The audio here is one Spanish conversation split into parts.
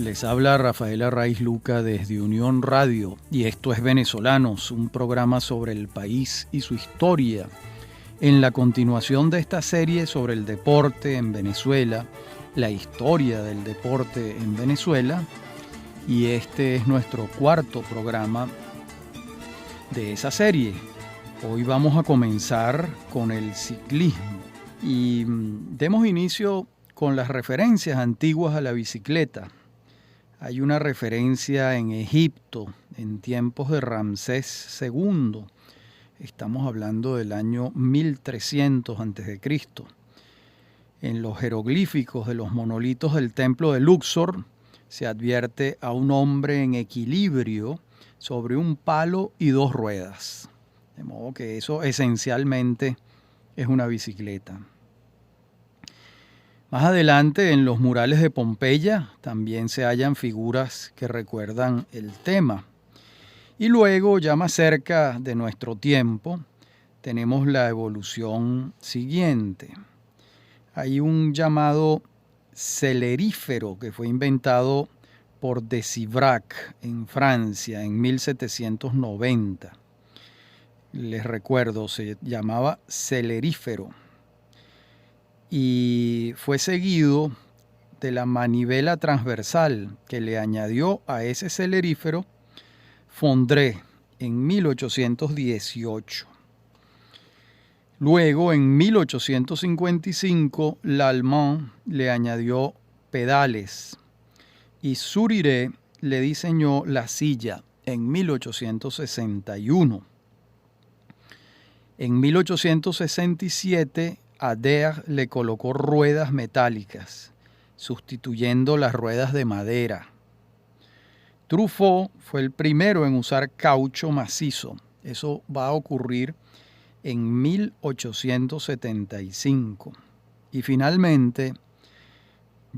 Les habla Rafael Arraiz Luca desde Unión Radio y esto es Venezolanos, un programa sobre el país y su historia. En la continuación de esta serie sobre el deporte en Venezuela, la historia del deporte en Venezuela, y este es nuestro cuarto programa de esa serie. Hoy vamos a comenzar con el ciclismo y demos inicio con las referencias antiguas a la bicicleta. Hay una referencia en Egipto, en tiempos de Ramsés II. Estamos hablando del año 1300 a.C. En los jeroglíficos de los monolitos del templo de Luxor se advierte a un hombre en equilibrio sobre un palo y dos ruedas. De modo que eso esencialmente es una bicicleta. Más adelante, en los murales de Pompeya, también se hallan figuras que recuerdan el tema. Y luego, ya más cerca de nuestro tiempo, tenemos la evolución siguiente. Hay un llamado celerífero que fue inventado por Decibrac en Francia en 1790. Les recuerdo, se llamaba celerífero. Y fue seguido de la manivela transversal que le añadió a ese celerífero Fondré en 1818. Luego, en 1855, Lallemand le añadió pedales y Suriré le diseñó la silla en 1861. En 1867, Adair le colocó ruedas metálicas, sustituyendo las ruedas de madera. Truffaut fue el primero en usar caucho macizo. Eso va a ocurrir en 1875. Y finalmente,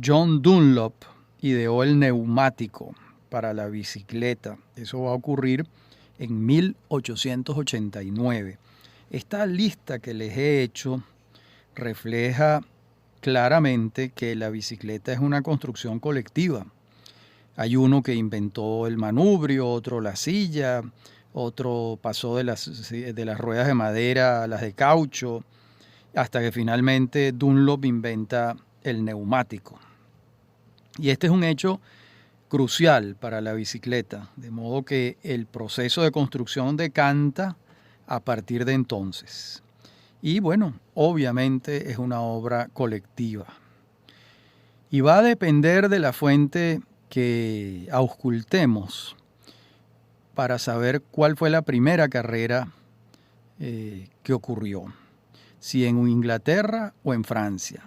John Dunlop ideó el neumático para la bicicleta. Eso va a ocurrir en 1889. Esta lista que les he hecho refleja claramente que la bicicleta es una construcción colectiva. Hay uno que inventó el manubrio, otro la silla, otro pasó de las ruedas de madera a las de caucho, hasta que finalmente Dunlop inventa el neumático. Y este es un hecho crucial para la bicicleta, de modo que el proceso de construcción decanta a partir de entonces. Y bueno, obviamente es una obra colectiva. Y va a depender de la fuente que auscultemos para saber cuál fue la primera carrera que ocurrió, si en Inglaterra o en Francia.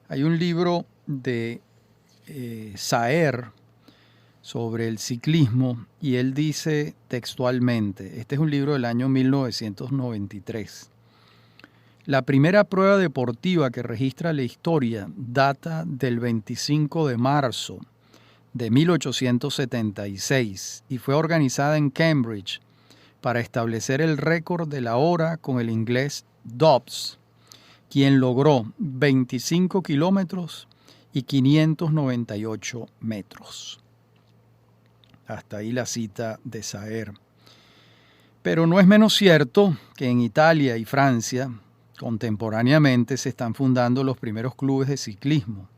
Hay un libro de Saer sobre el ciclismo y él dice textualmente, este es un libro del año 1993, la primera prueba deportiva que registra la historia data del 25 de marzo de 1876 y fue organizada en Cambridge para establecer el récord de la hora con el inglés Dobbs, quien logró 25 kilómetros y 598 metros. Hasta ahí la cita de Saer. Pero no es menos cierto que en Italia y Francia contemporáneamente se están fundando los primeros clubes de ciclismo,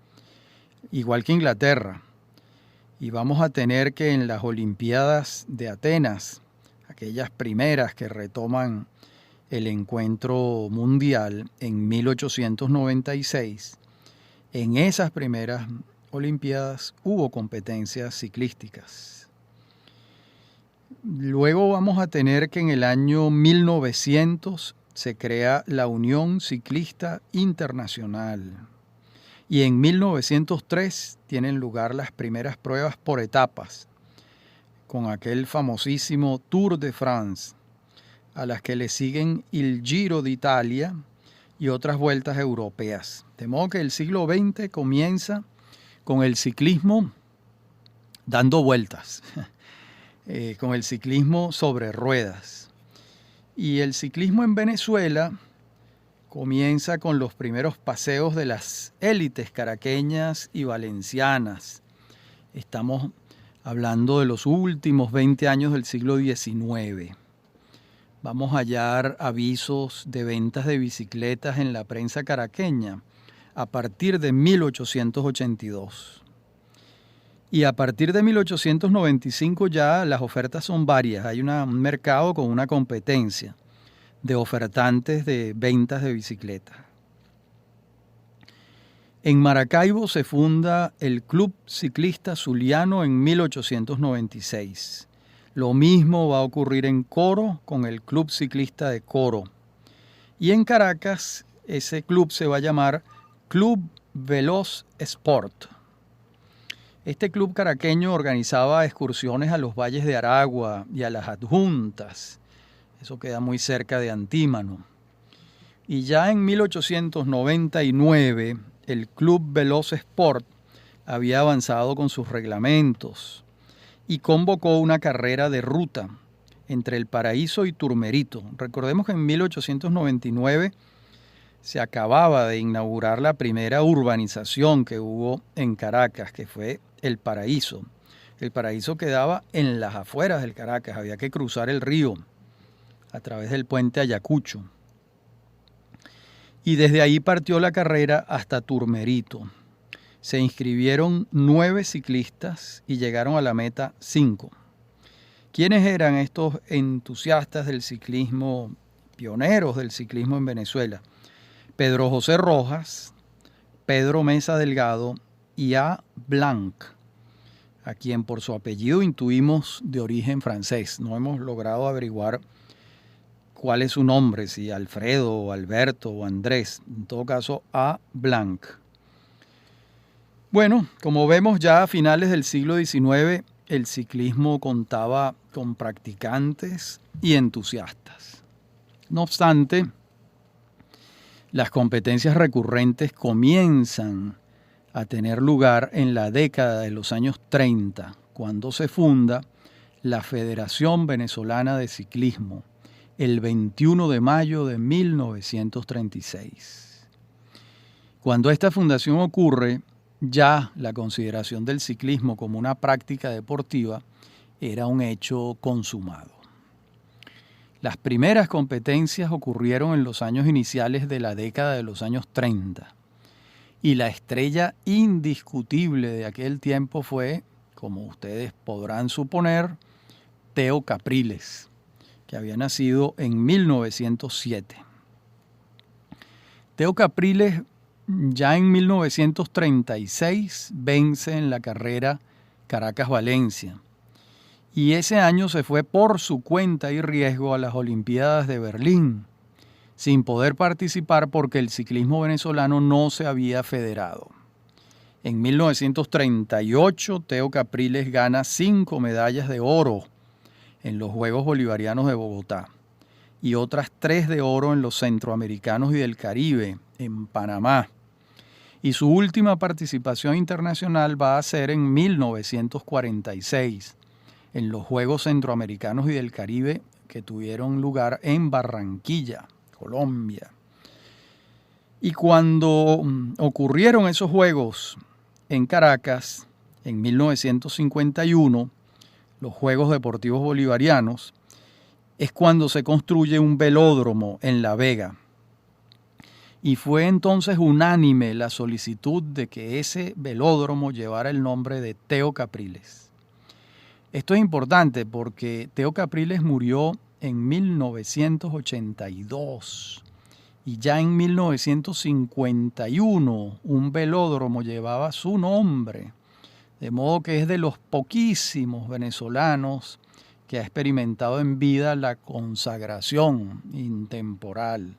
igual que Inglaterra. Y vamos a tener que en las Olimpiadas de Atenas, aquellas primeras que retoman el encuentro mundial en 1896, en esas primeras Olimpiadas hubo competencias ciclísticas. Luego vamos a tener que en el año 1900 se crea la Unión Ciclista Internacional y en 1903 tienen lugar las primeras pruebas por etapas con aquel famosísimo Tour de France, a las que le siguen el Giro de Italia y otras vueltas europeas. De modo que el siglo XX comienza con el ciclismo dando vueltas, con el ciclismo sobre ruedas. Y el ciclismo en Venezuela comienza con los primeros paseos de las élites caraqueñas y valencianas Estamos hablando de los últimos 20 años del siglo XIX. Vamos a hallar avisos de ventas de bicicletas en la prensa caraqueña a partir de 1882. Y a partir de 1895 ya las ofertas son varias. Hay un mercado con una competencia de ofertantes de ventas de bicicletas. En Maracaibo se funda el Club Ciclista Zuliano en 1896. Lo mismo va a ocurrir en Coro con el Club Ciclista de Coro. Y en Caracas ese club se va a llamar Club Veloz Sport. Este club caraqueño organizaba excursiones a los valles de Aragua y a las Adjuntas. Eso queda muy cerca de Antímano. Y ya en 1899 el Club Veloz Sport había avanzado con sus reglamentos y convocó una carrera de ruta entre El Paraíso y Turmerito. Recordemos que en 1899 se acababa de inaugurar la primera urbanización que hubo en Caracas, que fue El Paraíso. El Paraíso quedaba en las afueras del Caracas, había que cruzar el río a través del puente Ayacucho. Y desde ahí partió la carrera hasta Turmerito. Se inscribieron 9 ciclistas y llegaron a la meta 5. ¿Quiénes eran estos entusiastas del ciclismo, pioneros del ciclismo en Venezuela? Pedro José Rojas, Pedro Mesa Delgado y A. Blanc, a quien por su apellido intuimos de origen francés. No hemos logrado averiguar cuál es su nombre, si Alfredo o Alberto o Andrés. En todo caso, A. Blanc. Bueno, como vemos ya a finales del siglo XIX, el ciclismo contaba con practicantes y entusiastas. No obstante, las competencias recurrentes comienzan a tener lugar en la década de los años 30, cuando se funda la Federación Venezolana de Ciclismo, el 21 de mayo de 1936. Cuando esta fundación ocurre, ya la consideración del ciclismo como una práctica deportiva era un hecho consumado. Las primeras competencias ocurrieron en los años iniciales de la década de los años 30 y la estrella indiscutible de aquel tiempo fue, como ustedes podrán suponer, Teo Capriles, que había nacido en 1907. Teo Capriles ya en 1936 vence en la carrera Caracas-Valencia y ese año se fue por su cuenta y riesgo a las Olimpiadas de Berlín, sin poder participar porque el ciclismo venezolano no se había federado. En 1938 Teo Capriles gana 5 medallas de oro en los Juegos Bolivarianos de Bogotá y otras 3 de oro en los Centroamericanos y del Caribe, en Panamá. Y su última participación internacional va a ser en 1946, en los Juegos Centroamericanos y del Caribe que tuvieron lugar en Barranquilla, Colombia. Y cuando ocurrieron esos Juegos en Caracas, en 1951, los Juegos Deportivos Bolivarianos, es cuando se construye un velódromo en La Vega. Y fue entonces unánime la solicitud de que ese velódromo llevara el nombre de Teo Capriles. Esto es importante porque Teo Capriles murió en 1982 y ya en 1951 un velódromo llevaba su nombre, de modo que es de los poquísimos venezolanos que ha experimentado en vida la consagración intemporal.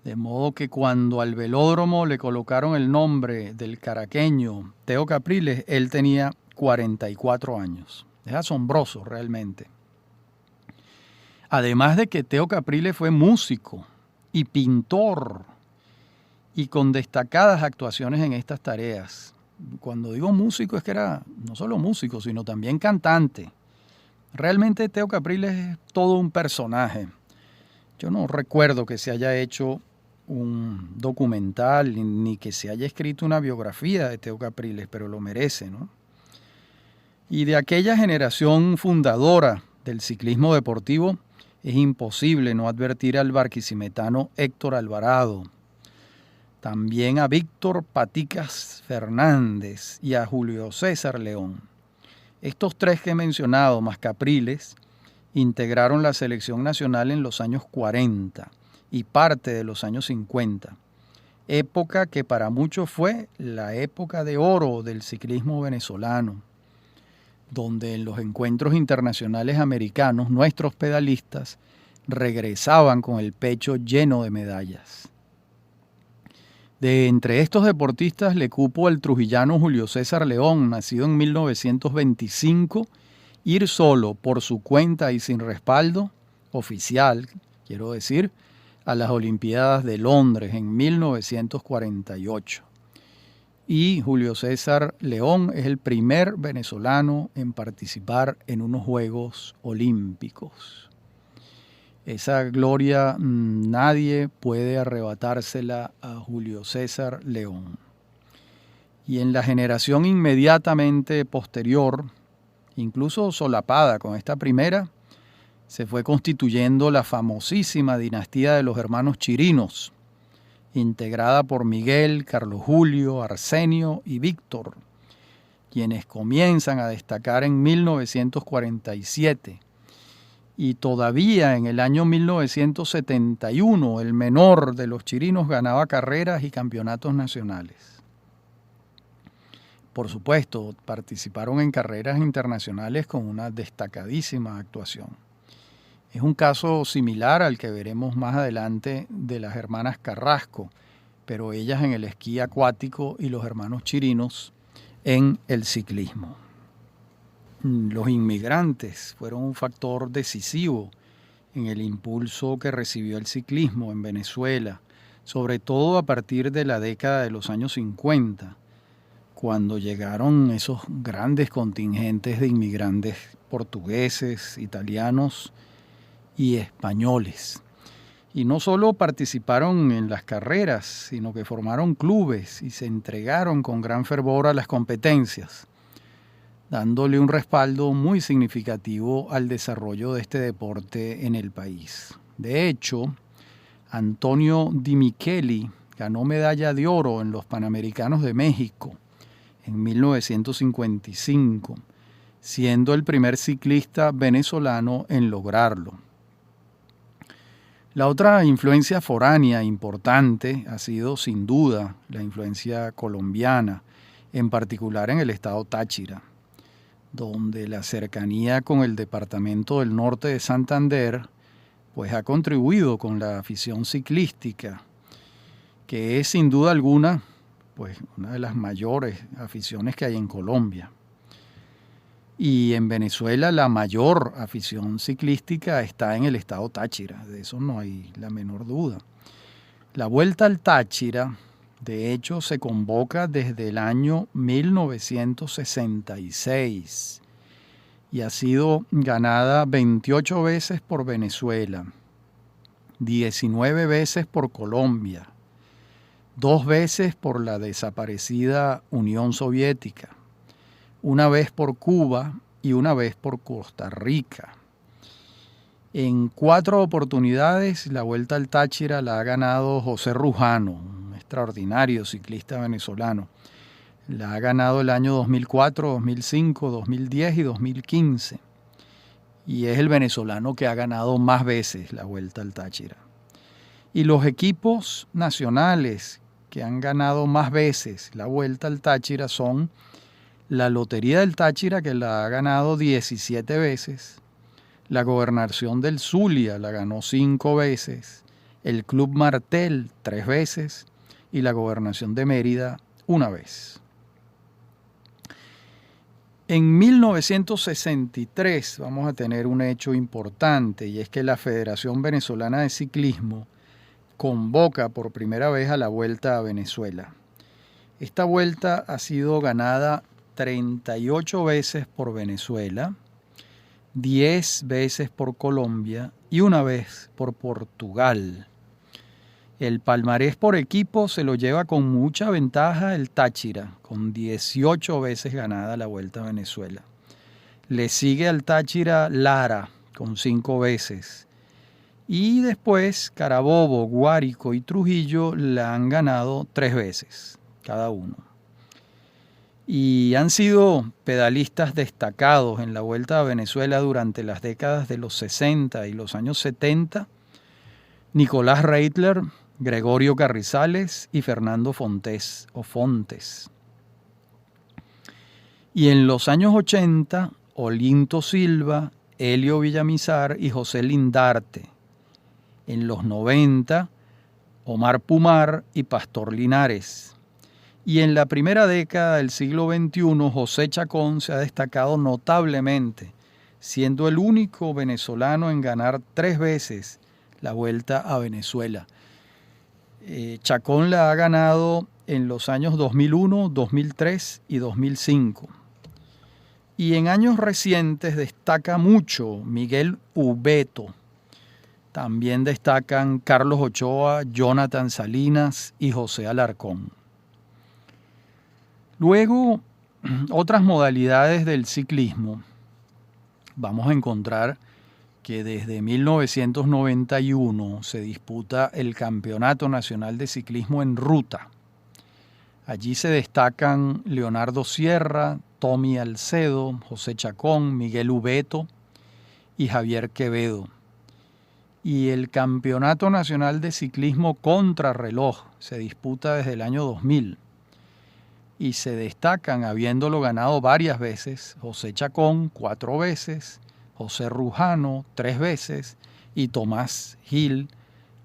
De modo que cuando al velódromo le colocaron el nombre del caraqueño Teo Capriles, él tenía 44 años. Es asombroso realmente. Además de que Teo Capriles fue músico y pintor y con destacadas actuaciones en estas tareas. Cuando digo músico es que era no solo músico, sino también cantante. Realmente Teo Capriles es todo un personaje. Yo no recuerdo que se haya hecho un documental ni que se haya escrito una biografía de Teo Capriles, pero lo merece, ¿no? Y de aquella generación fundadora del ciclismo deportivo es imposible no advertir al barquisimetano Héctor Alvarado, también a Víctor Paticas Fernández y a Julio César León. Estos tres que he mencionado, más Capriles, integraron la selección nacional en los años 40 y parte de los años 50, época que para muchos fue la época de oro del ciclismo venezolano, donde en los encuentros internacionales americanos nuestros pedalistas regresaban con el pecho lleno de medallas. De entre estos deportistas le cupo al trujillano Julio César León, nacido en 1925, ir solo por su cuenta y sin respaldo oficial, quiero decir, a las Olimpiadas de Londres en 1948. Y Julio César León es el primer venezolano en participar en unos Juegos Olímpicos. Esa gloria nadie puede arrebatársela a Julio César León. Y en la generación inmediatamente posterior, incluso solapada con esta primera, se fue constituyendo la famosísima dinastía de los hermanos Chirinos, integrada por Miguel, Carlos Julio, Arsenio y Víctor, quienes comienzan a destacar en 1947. Y todavía en el año 1971 el menor de los Chirinos ganaba carreras y campeonatos nacionales. Por supuesto, participaron en carreras internacionales con una destacadísima actuación. Es un caso similar al que veremos más adelante de las hermanas Carrasco, pero ellas en el esquí acuático y los hermanos Chirinos en el ciclismo. Los inmigrantes fueron un factor decisivo en el impulso que recibió el ciclismo en Venezuela, sobre todo a partir de la década de los años 50, cuando llegaron esos grandes contingentes de inmigrantes portugueses, italianos y españoles. Y no solo participaron en las carreras, sino que formaron clubes y se entregaron con gran fervor a las competencias, dándole un respaldo muy significativo al desarrollo de este deporte en el país. De hecho, Antonio Di Micheli ganó medalla de oro en los Panamericanos de México en 1955, siendo el primer ciclista venezolano en lograrlo. La otra influencia foránea importante ha sido, sin duda, la influencia colombiana, en particular en el estado Táchira, donde la cercanía con el departamento del norte de Santander pues ha contribuido con la afición ciclística, que es sin duda alguna pues una de las mayores aficiones que hay en Colombia. Y en Venezuela la mayor afición ciclística está en el estado Táchira, de eso no hay la menor duda. La Vuelta al Táchira, de hecho, se convoca desde el año 1966 y ha sido ganada 28 veces por Venezuela, 19 veces por Colombia, 2 veces por la desaparecida Unión Soviética, 1 vez por Cuba y 1 vez por Costa Rica. En 4 oportunidades la Vuelta al Táchira la ha ganado José Rujano, un extraordinario ciclista venezolano. La ha ganado el año 2004, 2005, 2010 y 2015. Y es el venezolano que ha ganado más veces la Vuelta al Táchira. Y los equipos nacionales que han ganado más veces la Vuelta al Táchira son la Lotería del Táchira, que la ha ganado 17 veces, la Gobernación del Zulia la ganó 5 veces, el Club Martel 3 veces y la Gobernación de Mérida 1 vez. En 1963 vamos a tener un hecho importante, y es que la Federación Venezolana de Ciclismo convoca por primera vez a la Vuelta a Venezuela. Esta vuelta ha sido ganada 38 veces por Venezuela, 10 veces por Colombia y 1 vez por Portugal. El palmarés por equipo se lo lleva con mucha ventaja el Táchira, con 18 veces ganada la Vuelta a Venezuela. Le sigue al Táchira Lara, con 5 veces. Y después Carabobo, Guárico y Trujillo la han ganado 3 veces, cada uno. Y han sido pedalistas destacados en la Vuelta a Venezuela durante las décadas de los 60 y los años 70, Nicolás Reitler, Gregorio Carrizales y Fernando Fontes. Y en los años 80, Olinto Silva, Helio Villamizar y José Lindarte. En los 90, Omar Pumar y Pastor Linares. Y en la primera década del siglo XXI, José Chacón se ha destacado notablemente, siendo el único venezolano en ganar 3 veces la Vuelta a Venezuela. Chacón la ha ganado en los años 2001, 2003 y 2005. Y en años recientes destaca mucho Miguel Ubeto. También destacan Carlos Ochoa, Jonathan Salinas y José Alarcón. Luego, otras modalidades del ciclismo. Vamos a encontrar que desde 1991 se disputa el Campeonato Nacional de Ciclismo en Ruta. Allí se destacan Leonardo Sierra, Tommy Alcedo, José Chacón, Miguel Ubeto y Javier Quevedo. Y el Campeonato Nacional de Ciclismo Contrarreloj se disputa desde el año 2000. Y se destacan, habiéndolo ganado varias veces, José Chacón 4 veces, José Rujano 3 veces y Tomás Gil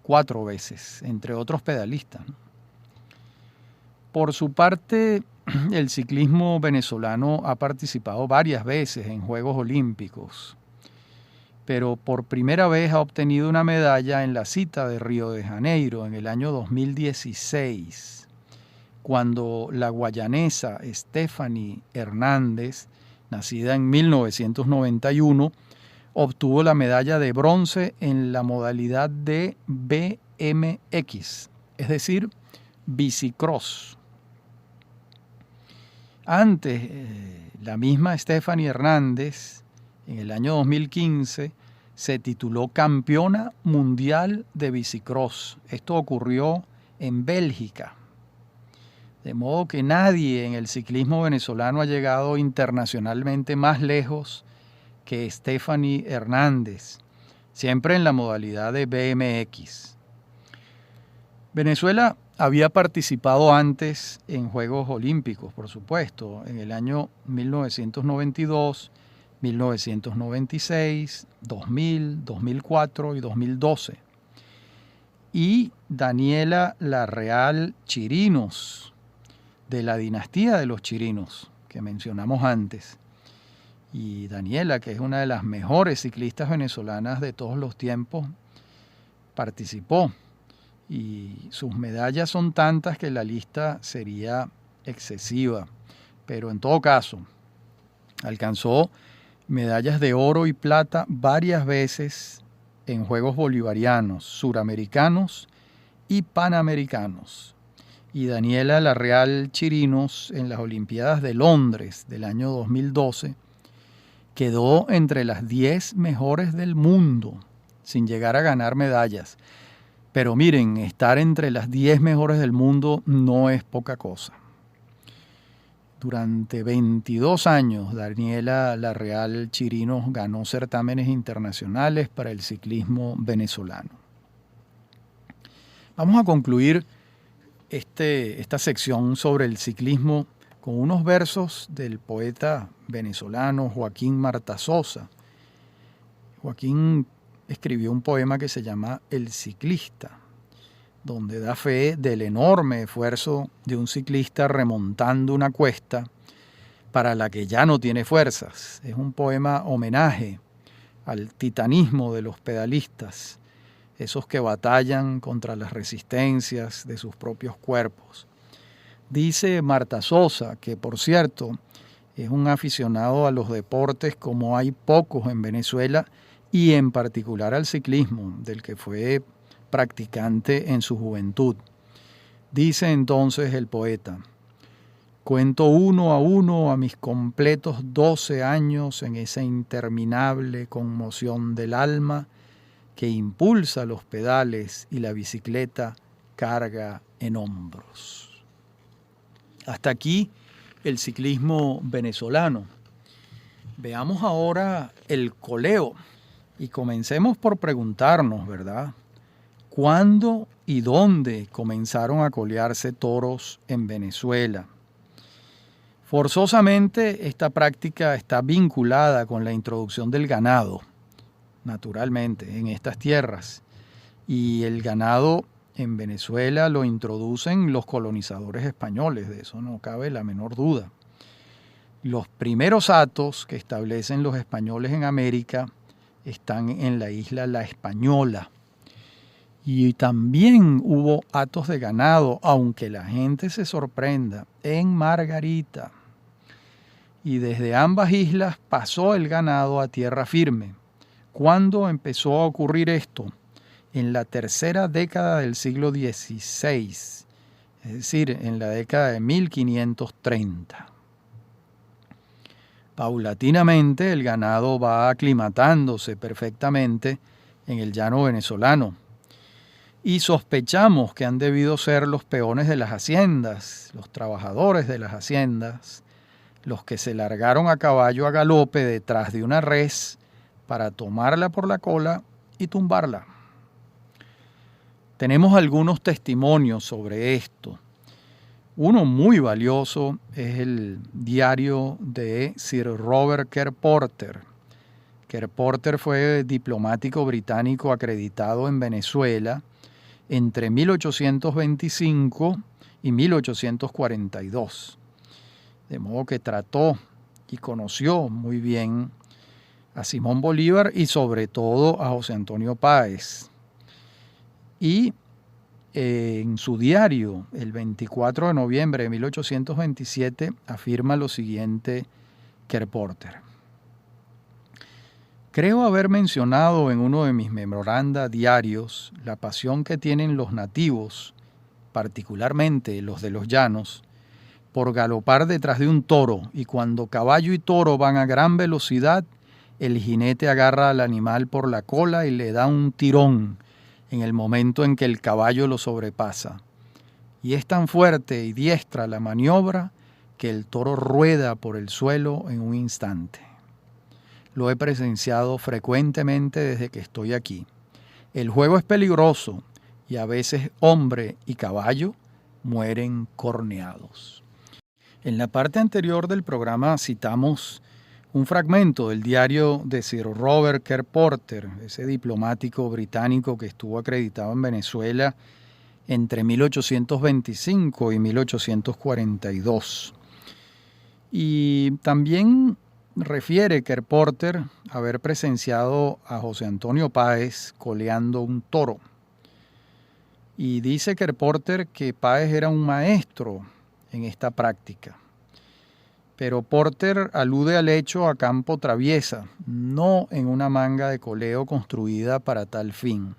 4 veces, entre otros pedalistas. Por su parte, el ciclismo venezolano ha participado varias veces en Juegos Olímpicos, pero por primera vez ha obtenido una medalla en la cita de Río de Janeiro en el año 2016, cuando la guayanesa Stephanie Hernández, nacida en 1991, obtuvo la medalla de bronce en la modalidad de BMX, es decir, bicicross. Antes, la misma Stephanie Hernández, en el año 2015, se tituló campeona mundial de bicicross. Esto ocurrió en Bélgica. De modo que nadie en el ciclismo venezolano ha llegado internacionalmente más lejos que Stephanie Hernández, siempre en la modalidad de BMX. Venezuela había participado antes en Juegos Olímpicos, por supuesto, en el año 1992, 1996, 2000, 2004 y 2012. Y Daniela Larreal Chirinos, de la dinastía de los Chirinos, que mencionamos antes. Y Daniela, que es una de las mejores ciclistas venezolanas de todos los tiempos, participó. Y sus medallas son tantas que la lista sería excesiva. Pero en todo caso, alcanzó medallas de oro y plata varias veces en Juegos Bolivarianos, Suramericanos y Panamericanos. Y Daniela Larreal Chirinos en las Olimpiadas de Londres del año 2012 quedó entre las 10 mejores del mundo, sin llegar a ganar medallas. Pero miren, estar entre las 10 mejores del mundo no es poca cosa. Durante 22 años, Daniela Larreal Chirinos ganó certámenes internacionales para el ciclismo venezolano. Vamos a concluir esta sección sobre el ciclismo con unos versos del poeta venezolano Joaquín Martasosa. Joaquín escribió un poema que se llama El ciclista, donde da fe del enorme esfuerzo de un ciclista remontando una cuesta para la que ya no tiene fuerzas. Es un poema homenaje al titanismo de los pedalistas, esos que batallan contra las resistencias de sus propios cuerpos. Dice Martasosa, que por cierto es un aficionado a los deportes como hay pocos en Venezuela, y en particular al ciclismo, del que fue practicante en su juventud. Dice entonces el poeta: cuento uno a mis completos 12 años en esa interminable conmoción del alma que impulsa los pedales y la bicicleta carga en hombros. Hasta aquí el ciclismo venezolano. Veamos ahora el coleo y comencemos por preguntarnos, ¿verdad? ¿Cuándo y dónde comenzaron a colearse toros en Venezuela? Forzosamente esta práctica está vinculada con la introducción del ganado, naturalmente, en estas tierras. Y el ganado en Venezuela lo introducen los colonizadores españoles, de eso no cabe la menor duda. Los primeros hatos que establecen los españoles en América están en la isla La Española. Y también hubo hatos de ganado, aunque la gente se sorprenda, en Margarita. Y desde ambas islas pasó el ganado a tierra firme. ¿Cuándo empezó a ocurrir esto? En la tercera década del siglo XVI, es decir, en la década de 1530. Paulatinamente el ganado va aclimatándose perfectamente en el llano venezolano. Y sospechamos que han debido ser los peones de las haciendas, los trabajadores de las haciendas, los que se largaron a caballo a galope detrás de una res para tomarla por la cola y tumbarla. Tenemos algunos testimonios sobre esto. Uno muy valioso es el diario de Sir Robert Kerr Porter. Kerr Porter fue diplomático británico acreditado en Venezuela entre 1825 y 1842. De modo que trató y conoció muy bien a Simón Bolívar y sobre todo a José Antonio Páez. Y en su diario, el 24 de noviembre de 1827, afirma lo siguiente Kerr Porter: creo haber mencionado en uno de mis memoranda diarios la pasión que tienen los nativos, particularmente los de los llanos, por galopar detrás de un toro, y cuando caballo y toro van a gran velocidad, el jinete agarra al animal por la cola y le da un tirón en el momento en que el caballo lo sobrepasa. Y es tan fuerte y diestra la maniobra que el toro rueda por el suelo en un instante. Lo he presenciado frecuentemente desde que estoy aquí. El juego es peligroso y a veces hombre y caballo mueren corneados. En la parte anterior del programa citamos un fragmento del diario de Sir Robert Kerr Porter, ese diplomático británico que estuvo acreditado en Venezuela entre 1825 y 1842. Y también refiere Kerr Porter haber presenciado a José Antonio Páez coleando un toro. Y dice Kerr Porter que Páez era un maestro en esta práctica. Pero Porter alude al hecho a campo traviesa, no en una manga de coleo construida para tal fin.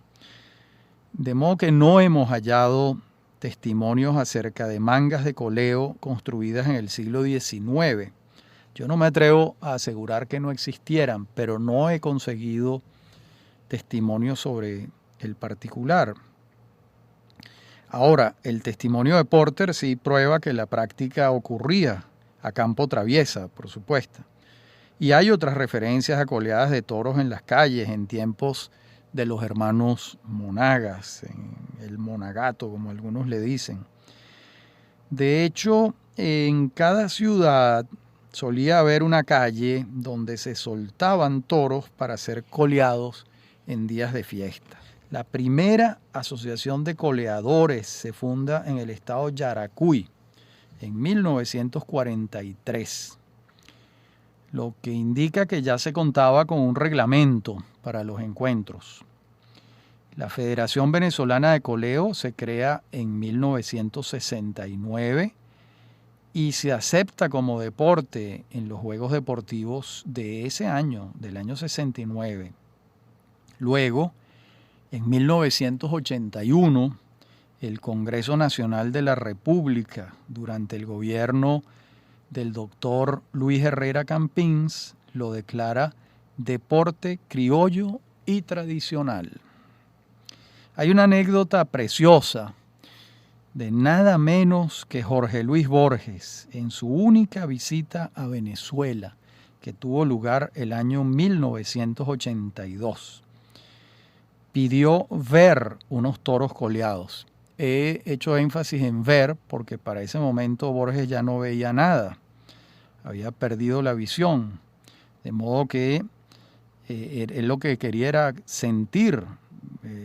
De modo que no hemos hallado testimonios acerca de mangas de coleo construidas en el siglo XIX. Yo no me atrevo a asegurar que no existieran, pero no he conseguido testimonios sobre el particular. Ahora, el testimonio de Porter sí prueba que la práctica ocurría a campo traviesa, por supuesto. Y hay otras referencias a coleadas de toros en las calles en tiempos de los hermanos Monagas, en el Monagato, como algunos le dicen. De hecho, en cada ciudad solía haber una calle donde se soltaban toros para ser coleados en días de fiesta. La primera asociación de coleadores se funda en el estado Yaracuy en 1943, lo que indica que ya se contaba con un reglamento para los encuentros. La Federación Venezolana de Coleo se crea en 1969 y se acepta como deporte en los Juegos Deportivos de ese año, del año 69. Luego, En 1981, el Congreso Nacional de la República, durante el gobierno del doctor Luis Herrera Campins, lo declara deporte criollo y tradicional. Hay una anécdota preciosa de nada menos que Jorge Luis Borges en su única visita a Venezuela, que tuvo lugar el año 1982. Pidió ver unos toros coleados. He hecho énfasis en ver porque para ese momento Borges ya no veía nada, había perdido la visión, de modo que él lo que quería era sentir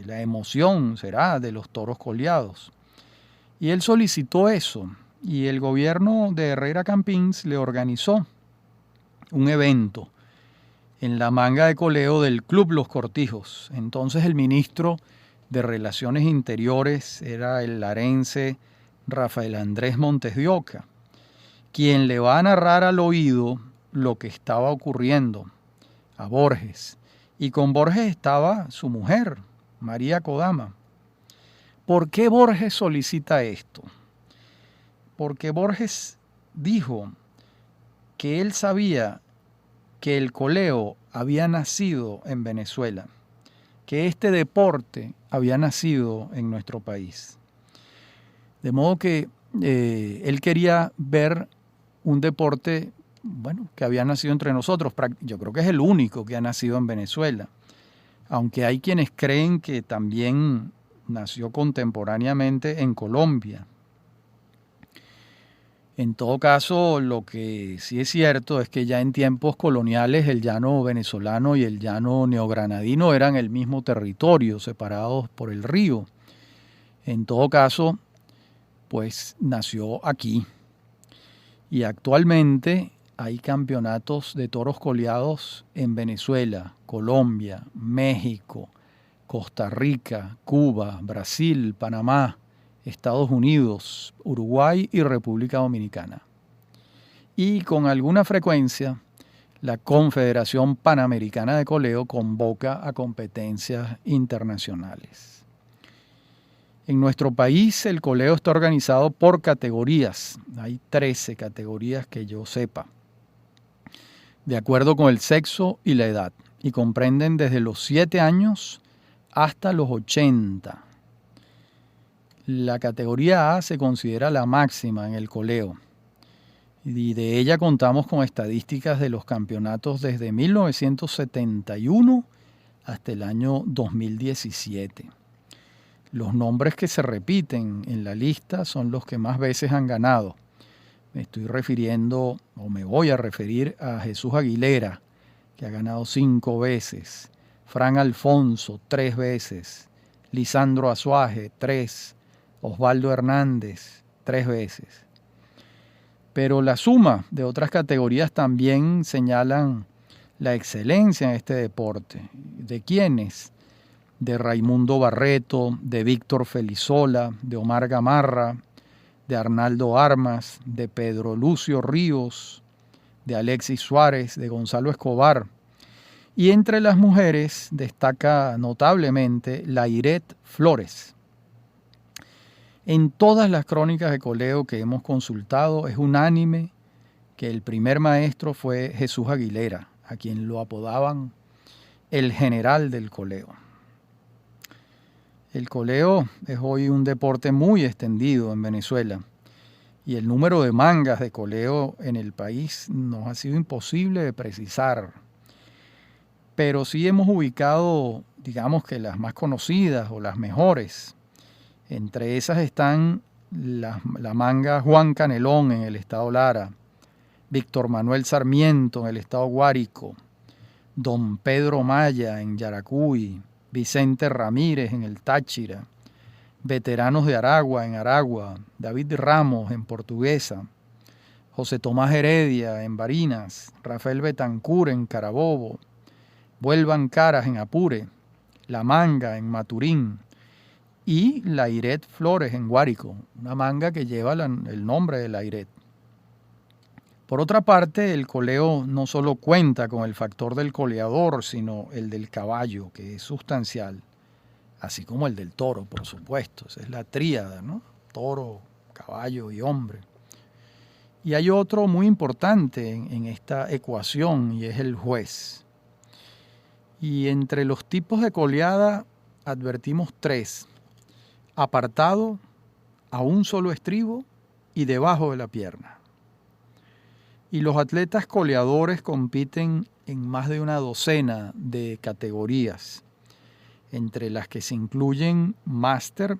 la emoción, será, de los toros coleados. Y él solicitó eso, y el gobierno de Herrera Campins le organizó un evento en la manga de coleo del Club Los Cortijos. Entonces el ministro de Relaciones Interiores era el larense Rafael Andrés Montes de Oca, quien le va a narrar al oído lo que estaba ocurriendo a Borges. Y con Borges estaba su mujer, María Kodama. ¿Por qué Borges solicita esto? Porque Borges dijo que él sabía que el coleo había nacido en Venezuela, que este deporte había nacido en nuestro país. De modo que él quería ver un deporte, bueno, que había nacido entre nosotros. Yo creo que es el único que ha nacido en Venezuela, aunque hay quienes creen que también nació contemporáneamente en Colombia. En todo caso, lo que sí es cierto es que ya en tiempos coloniales el llano venezolano y el llano neogranadino eran el mismo territorio, separados por el río. En todo caso, pues nació aquí. Y actualmente hay campeonatos de toros coleados en Venezuela, Colombia, México, Costa Rica, Cuba, Brasil, Panamá, Estados Unidos, Uruguay y República Dominicana. Y con alguna frecuencia, la Confederación Panamericana de Coleo convoca a competencias internacionales. En nuestro país el coleo está organizado por categorías. Hay 13 categorías que yo sepa, de acuerdo con el sexo y la edad, y comprenden desde los 7 años hasta los 80. La categoría A se considera la máxima en el coleo y de ella contamos con estadísticas de los campeonatos desde 1971 hasta el año 2017. Los nombres que se repiten en la lista son los que más veces han ganado. Me estoy refiriendo, o me voy a referir a Jesús Aguilera, que ha ganado 5 veces, Fran Alfonso 3 veces, Lisandro Azuaje 3, Osvaldo Hernández 3 veces. Pero la suma de otras categorías también señalan la excelencia en este deporte. ¿De quiénes? De Raimundo Barreto, de Víctor Felizola, de Omar Gamarra, de Arnaldo Armas, de Pedro Lucio Ríos, de Alexis Suárez, de Gonzalo Escobar. Y entre las mujeres destaca notablemente Lairet Flores. En todas las crónicas de coleo que hemos consultado es unánime que el primer maestro fue Jesús Aguilera, a quien lo apodaban el general del coleo. El coleo es hoy un deporte muy extendido en Venezuela y el número de mangas de coleo en el país nos ha sido imposible de precisar. Pero sí hemos ubicado, digamos que las más conocidas o las mejores. Entre esas están la manga Juan Canelón en el estado Lara, Víctor Manuel Sarmiento en el estado Guárico, Don Pedro Maya en Yaracuy, Vicente Ramírez en el Táchira, Veteranos de Aragua en Aragua, David Ramos en Portuguesa, José Tomás Heredia en Barinas, Rafael Betancur en Carabobo, Vuelvan Caras en Apure, La Manga en Maturín y Lairet Flores en Guárico, una manga que lleva el nombre de Lairet. Por otra parte, el coleo no solo cuenta con el factor del coleador, sino el del caballo, que es sustancial. así como el del toro, por supuesto. Esa es la tríada, ¿no? Toro, caballo y hombre. Y hay otro muy importante en esta ecuación y es el juez. Y entre los tipos de coleada advertimos tres: apartado, a un solo estribo y debajo de la pierna. Y los atletas coleadores compiten en más de una docena de categorías, entre las que se incluyen Master,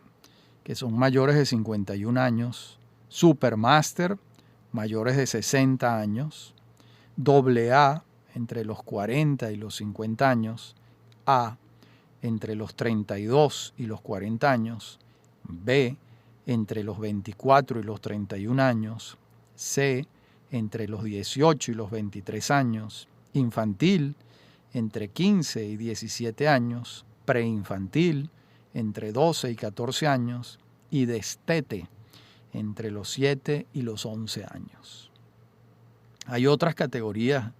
que son mayores de 51 años, Supermaster, mayores de 60 años, AA, entre los 40 y los 50 años, A, entre los 32 y los 40 años, B, entre los 24 y los 31 años, C, entre los 18 y los 23 años, infantil, entre 15 y 17 años, preinfantil, entre 12 y 14 años, y destete, entre los 7 y los 11 años. Hay otras categorías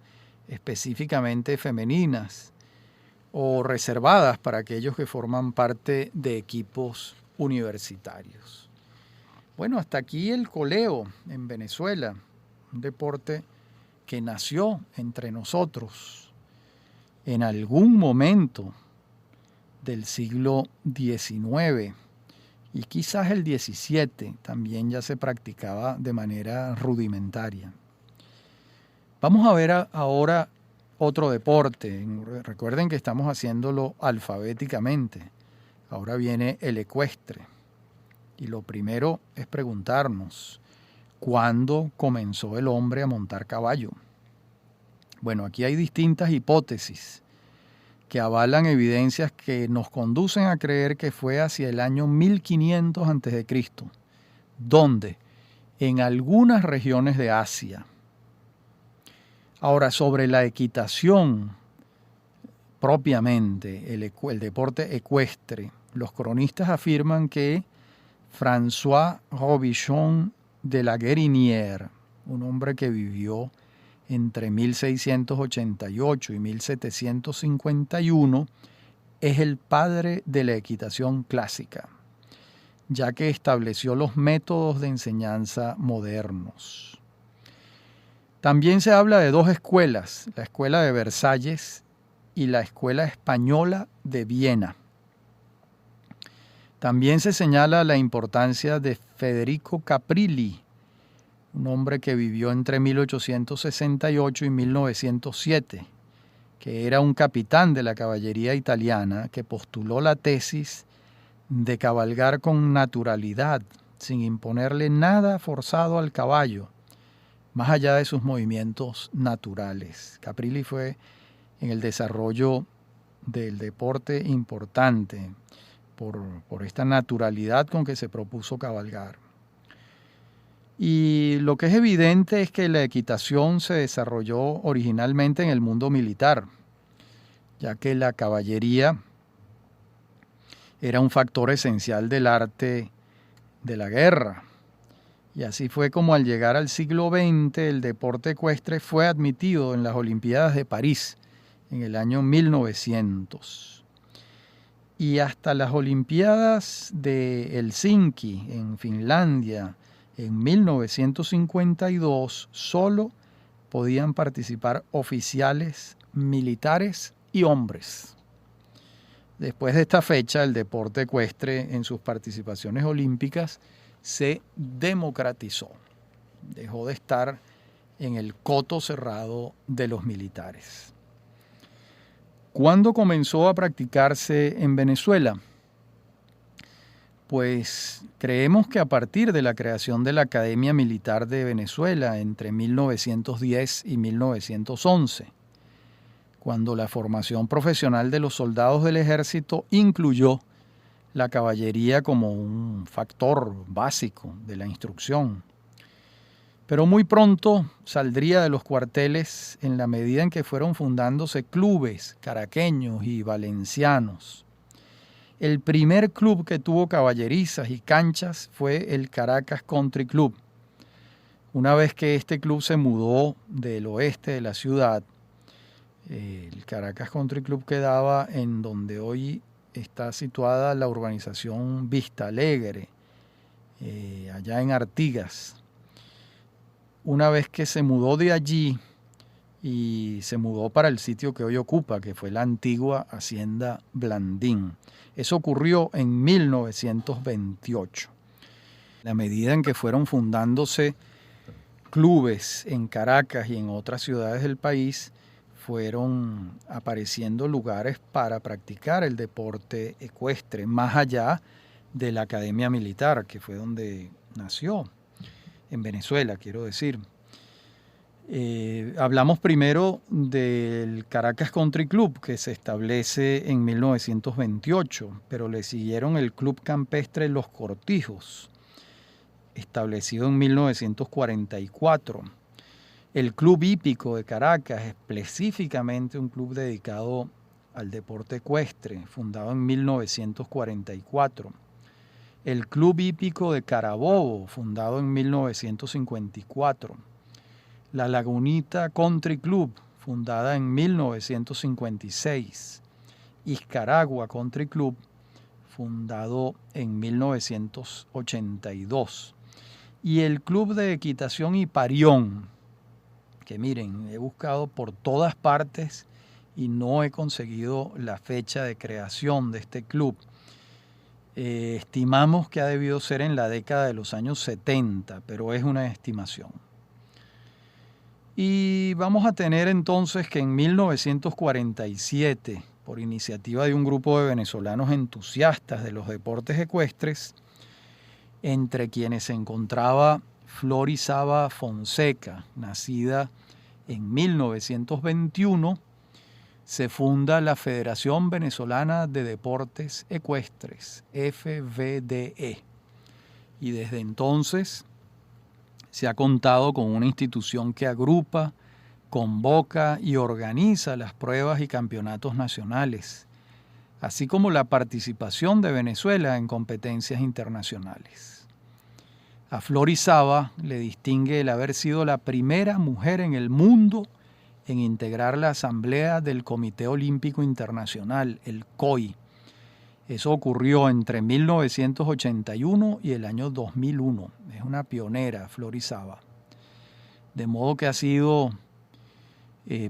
específicamente femeninas o reservadas para aquellos que forman parte de equipos universitarios. Bueno, hasta aquí el coleo en Venezuela, un deporte que nació entre nosotros en algún momento del siglo XIX y quizás el XVII también ya se practicaba de manera rudimentaria. Vamos a ver ahora otro deporte. Recuerden que estamos haciéndolo alfabéticamente. Ahora viene el ecuestre. Y lo primero es preguntarnos, ¿cuándo comenzó el hombre a montar caballo? Bueno, aquí hay distintas hipótesis que avalan evidencias que nos conducen a creer que fue hacia el año 1500 a.C., donde en algunas regiones de Asia. Ahora, sobre la equitación propiamente, el deporte ecuestre, los cronistas afirman que François Robichon de la Guérinière, un hombre que vivió entre 1688 y 1751, es el padre de la equitación clásica, ya que estableció los métodos de enseñanza modernos. También se habla de dos escuelas, la Escuela de Versalles y la Escuela Española de Viena. También se señala la importancia de Federico Caprilli, un hombre que vivió entre 1868 y 1907, que era un capitán de la caballería italiana que postuló la tesis de cabalgar con naturalidad, sin imponerle nada forzado al caballo, más allá de sus movimientos naturales. Caprilli fue en el desarrollo del deporte importante por esta naturalidad con que se propuso cabalgar. Y lo que es evidente es que la equitación se desarrolló originalmente en el mundo militar, ya que la caballería era un factor esencial del arte de la guerra. Y así fue como al llegar al siglo XX el deporte ecuestre fue admitido en las Olimpiadas de París en el año 1900. Y hasta las Olimpiadas de Helsinki en Finlandia en 1952 solo podían participar oficiales, militares y hombres. Después de esta fecha, el deporte ecuestre en sus participaciones olímpicas se democratizó. Dejó de estar en el coto cerrado de los militares. ¿Cuándo comenzó a practicarse en Venezuela? Pues creemos que a partir de la creación de la Academia Militar de Venezuela entre 1910 y 1911, cuando la formación profesional de los soldados del ejército incluyó la caballería como un factor básico de la instrucción. Pero muy pronto saldría de los cuarteles en la medida en que fueron fundándose clubes caraqueños y valencianos. El primer club que tuvo caballerizas y canchas fue el Caracas Country Club. Una vez que este club se mudó del oeste de la ciudad, el Caracas Country Club quedaba en donde hoy está situada la urbanización Vista Alegre, allá en Artigas. Una vez que se mudó de allí y se mudó para el sitio que hoy ocupa, que fue la antigua Hacienda Blandín. Eso ocurrió en 1928. A medida en que fueron fundándose clubes en Caracas y en otras ciudades del país, fueron apareciendo lugares para practicar el deporte ecuestre, más allá de la Academia Militar, que fue donde nació, en Venezuela, quiero decir. Hablamos primero del Caracas Country Club, que se establece en 1928, pero le siguieron el Club Campestre Los Cortijos, establecido en 1944. El Club Hípico de Caracas, específicamente un club dedicado al deporte ecuestre, fundado en 1944. El Club Hípico de Carabobo, fundado en 1954. La Lagunita Country Club, fundada en 1956. Iscaragua Country Club, fundado en 1982. Y el Club de Equitación Hiparión, que miren, he buscado por todas partes y no he conseguido la fecha de creación de este club. Estimamos que ha debido ser en la década de los años 70, pero es una estimación. Y vamos a tener entonces que en 1947, por iniciativa de un grupo de venezolanos entusiastas de los deportes ecuestres, entre quienes se encontraba Florizaba Fonseca, nacida en 1921, se funda la Federación Venezolana de Deportes Ecuestres, FVDE, y desde entonces se ha contado con una institución que agrupa, convoca y organiza las pruebas y campeonatos nacionales, así como la participación de Venezuela en competencias internacionales. A Florizaba le distingue el haber sido la primera mujer en el mundo en integrar la Asamblea del Comité Olímpico Internacional, el COI. Eso ocurrió entre 1981 y el año 2001. Es una pionera, Florizaba. De modo que ha sido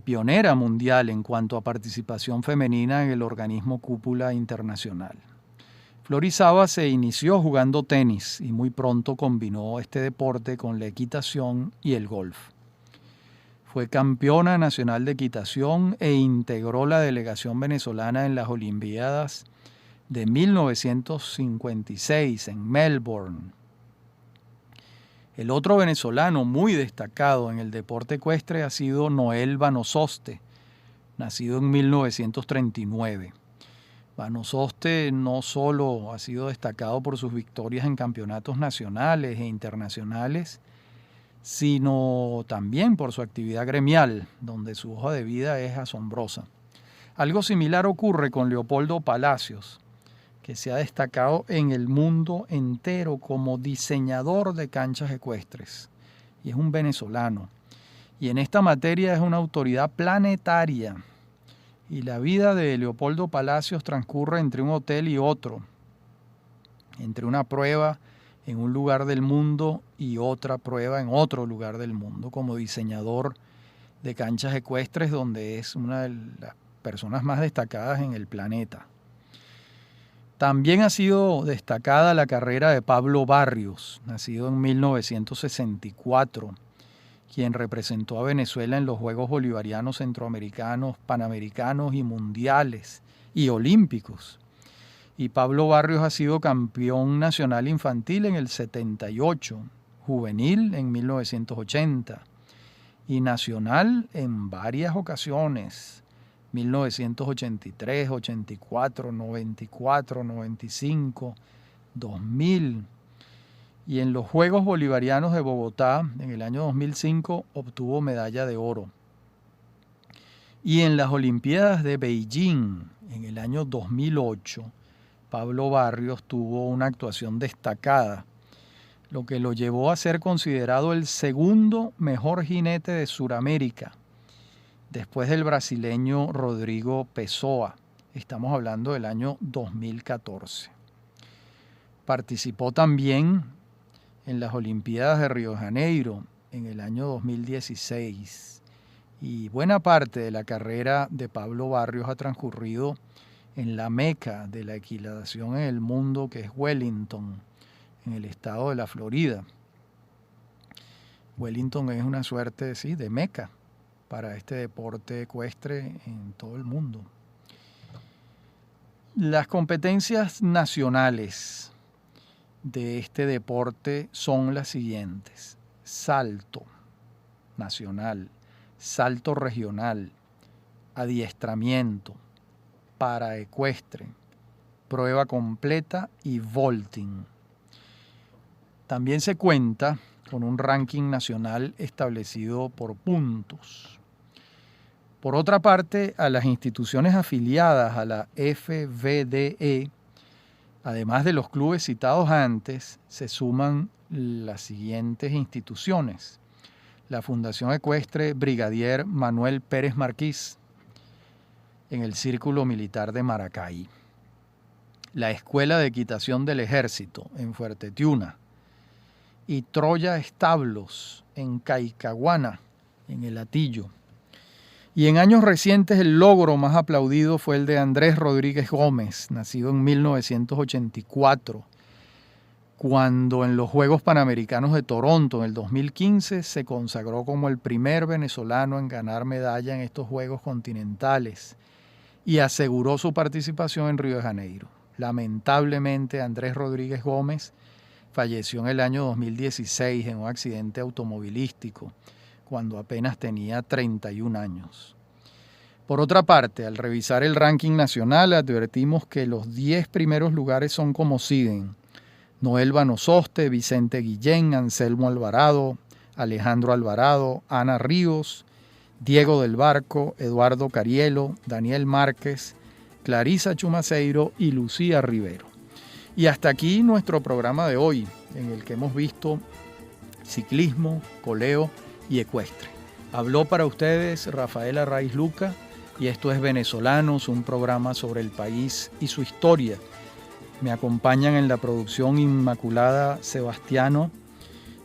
pionera mundial en cuanto a participación femenina en el organismo Cúpula Internacional. Florizaba se inició jugando tenis y muy pronto combinó este deporte con la equitación y el golf. Fue campeona nacional de equitación e integró la delegación venezolana en las Olimpiadas de 1956 en Melbourne. El otro venezolano muy destacado en el deporte ecuestre ha sido Noel Vanososte, nacido en 1939. Vanososte no solo ha sido destacado por sus victorias en campeonatos nacionales e internacionales, sino también por su actividad gremial, donde su hoja de vida es asombrosa. Algo similar ocurre con Leopoldo Palacios, que se ha destacado en el mundo entero como diseñador de canchas ecuestres, y es un venezolano. Y en esta materia es una autoridad planetaria. Y la vida de Leopoldo Palacios transcurre entre un hotel y otro, entre una prueba en un lugar del mundo y otra prueba en otro lugar del mundo, como diseñador de canchas ecuestres, donde es una de las personas más destacadas en el planeta. También ha sido destacada la carrera de Pablo Barrios, nacido en 1964, quien representó a Venezuela en los Juegos Bolivarianos Centroamericanos, Panamericanos y Mundiales y Olímpicos. Y Pablo Barrios ha sido campeón nacional infantil en el 78, juvenil en 1980 y nacional en varias ocasiones, 1983, 84, 94, 95, 2000. Y en los Juegos Bolivarianos de Bogotá, en el año 2005, obtuvo medalla de oro. Y en las Olimpiadas de Beijing, en el año 2008, Pablo Barrios tuvo una actuación destacada, lo que lo llevó a ser considerado el segundo mejor jinete de Sudamérica, después del brasileño Rodrigo Pessoa, Estamos hablando del año 2014. Participó también en las Olimpiadas de Río de Janeiro en el año 2016 y buena parte de la carrera de Pablo Barrios ha transcurrido en la meca de la equitación en el mundo, que es Wellington, en el estado de la Florida. Wellington es una suerte, sí, de meca para este deporte ecuestre en todo el mundo. Las competencias nacionales de este deporte son las siguientes: salto nacional, salto regional, adiestramiento, paraecuestre, prueba completa y vaulting. También se cuenta con un ranking nacional establecido por puntos. Por otra parte, a las instituciones afiliadas a la FVDE, además de los clubes citados antes, se suman las siguientes instituciones: la Fundación Ecuestre Brigadier Manuel Pérez Marquís, en el Círculo Militar de Maracay; la Escuela de Equitación del Ejército, en Fuerte Tiuna; y Troya Establos, en Caicaguana, en el Hatillo. Y en años recientes el logro más aplaudido fue el de Andrés Rodríguez Gómez, nacido en 1984, cuando en los Juegos Panamericanos de Toronto en el 2015 se consagró como el primer venezolano en ganar medalla en estos Juegos continentales y aseguró su participación en Río de Janeiro. Lamentablemente, Andrés Rodríguez Gómez falleció en el año 2016 en un accidente automovilístico, cuando apenas tenía 31 años. Por otra parte, al revisar el ranking nacional, advertimos que los 10 primeros lugares son como siguen: Noel Vanososte, Vicente Guillén, Anselmo Alvarado, Alejandro Alvarado, Ana Ríos, Diego del Barco, Eduardo Carielo, Daniel Márquez, Clarisa Chumaceiro y Lucía Rivero. Y hasta aquí nuestro programa de hoy, en el que hemos visto ciclismo, coleo y ecuestre. Habló para ustedes Rafael Arraiz Luca y esto es Venezolanos, un programa sobre el país y su historia. Me acompañan en la producción Inmaculada Sebastiano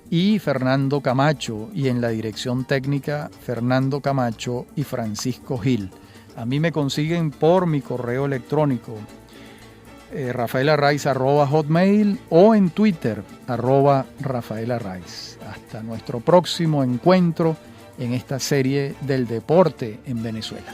y Fernando Camacho, y en la dirección técnica Fernando Camacho y Francisco Gil. A mí me consiguen por mi correo electrónico rafaelarraiz@hotmail o en Twitter @rafaelarraiz. Hasta nuestro próximo encuentro en esta serie del deporte en Venezuela.